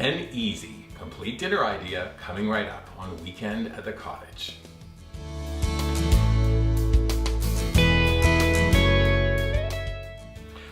and easy, complete dinner idea coming right up on Weekend at the Cottage.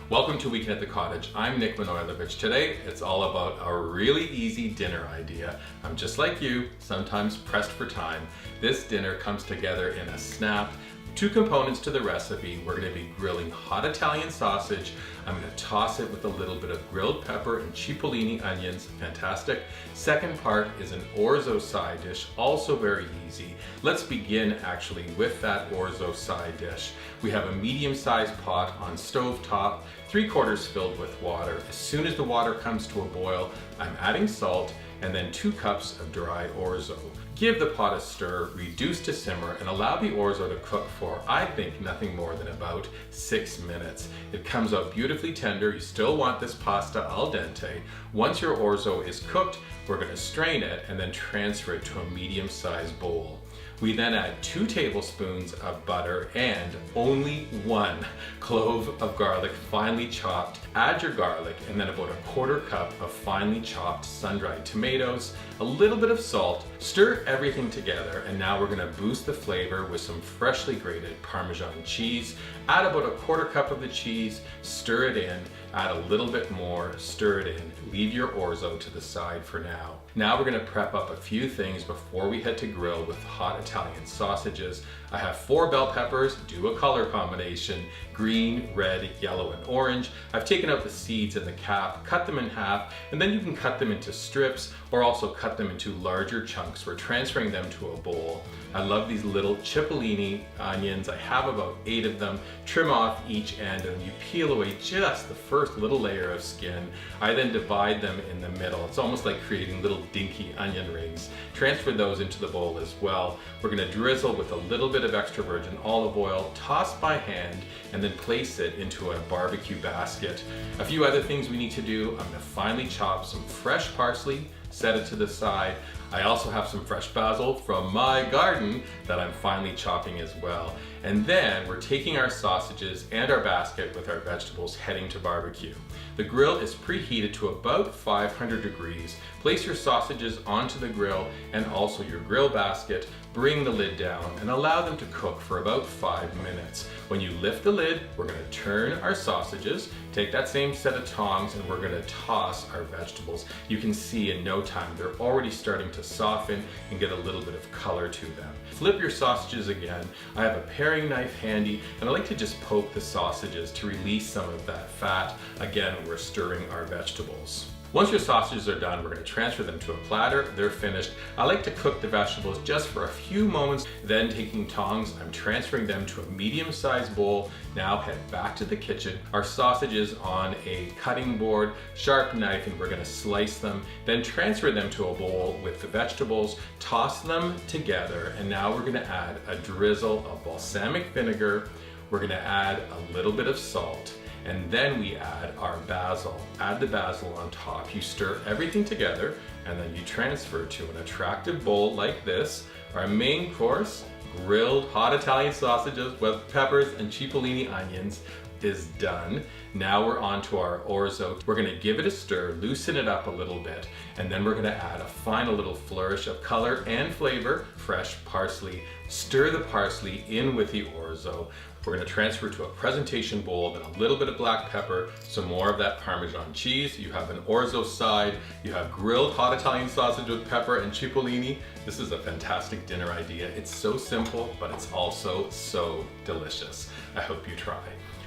Welcome to Weekend at the Cottage. I'm Nick Manojlovic. Today, it's all about a really easy dinner idea. I'm just like you, sometimes pressed for time. This dinner comes together in a snap. Two components to the recipe. We're going to be grilling hot Italian sausage. I'm going to toss it with a little bit of grilled pepper and Cipollini onions. Fantastic. Second part is an Orzo side dish, also very easy. Let's begin actually with that Orzo side dish. We have a medium-sized pot on stove top, 3/4 filled with water. As soon as the water comes to a boil, I'm adding salt and then 2 cups of dry Orzo. Give the pot a stir, reduce to simmer, and allow the Orzo to cook for, I think, nothing more than about 6 minutes. It comes out beautifully tender. You still want this pasta al dente. Once your Orzo is cooked, we're going to strain it and then transfer it to a medium-sized bowl. We then add 2 tablespoons of butter and only 1 clove of garlic finely chopped. Add your garlic and then about 1/4 cup of finely chopped sun-dried tomatoes, a little bit of salt. Stir everything together, and now we're going to boost the flavor with some freshly grated Parmesan cheese. Add about 1/4 cup of the cheese, stir it in, add a little bit more, stir it in, leave your Orzo to the side for now. Now we're going to prep up a few things before we head to grill with hot Italian sausages. I have 4 bell peppers, do a color combination, green, red, yellow, and orange. I've taken out the seeds and the cap, cut them in half, and then you can cut them into strips or also cut them into larger chunks. We're transferring them to a bowl. I love these little Cipollini onions. I have about 8 of them. Trim off each end and you peel away just the first little layer of skin. I then divide them in the middle. It's almost like creating little dinky onion rings. Transfer those into the bowl as well. We're going to drizzle with a little bit of extra virgin olive oil, toss by hand, and then place it into a barbecue basket. A few other things we need to do. I'm going to finely chop some fresh parsley, set it to the side. I also have some fresh basil from my garden that I'm finely chopping as well. And then we're taking our sausages and our basket with our vegetables heading to barbecue. The grill is preheated to about 500 degrees. Place your sausages onto the grill and also your grill basket. Bring the lid down and allow them to cook for about 5 minutes. When you lift the lid, we're going to turn our sausages, take that same set of tongs, and we're going to toss our vegetables. You can see in no time they're already starting to soften and get a little bit of color to them. Flip your sausages again. I have a paring knife handy, and I like to just poke the sausages to release some of that fat. Again, we're stirring our vegetables. Once your sausages are done, we're going to transfer them to a platter. They're finished. I like to cook the vegetables just for a few moments, then taking tongs, I'm transferring them to a medium-sized bowl. Now head back to the kitchen. Our sausages on a cutting board, sharp knife, and we're going to slice them, then transfer them to a bowl with the vegetables, toss them together, and now we're going to add a drizzle of balsamic vinegar. We're going to add a little bit of salt. And then we add our basil. Add the basil on top. You stir everything together and then you transfer to an attractive bowl like this. Our main course, grilled hot Italian sausages with peppers and Cipollini onions, is done. Now we're on to our Orzo. We're going to give it a stir, loosen it up a little bit, and then we're going to add a final little flourish of color and flavor, fresh parsley. Stir the parsley in with the Orzo. We're going to transfer to a presentation bowl, then a little bit of black pepper, some more of that Parmesan cheese. You have an Orzo side, you have grilled hot Italian sausage with pepper and Cipollini. This is a fantastic dinner idea. It's so simple, but it's also so delicious. I hope you try.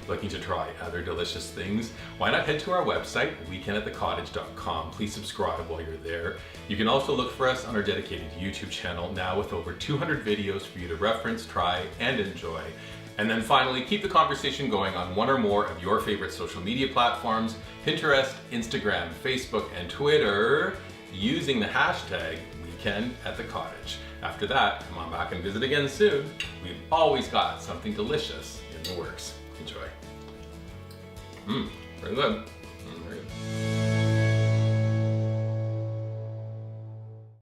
Looking to try other delicious things? Why not head to our website, weekendatthecottage.com. Please subscribe while you're there. You can also look for us on our dedicated YouTube channel, now with over 200 videos for you to reference, try, and enjoy. And then finally, keep the conversation going on one or more of your favorite social media platforms, Pinterest, Instagram, Facebook, and Twitter, using the hashtag weekendatthecottage. After that, come on back and visit again soon. We've always got something delicious in the works. Enjoy. Very good.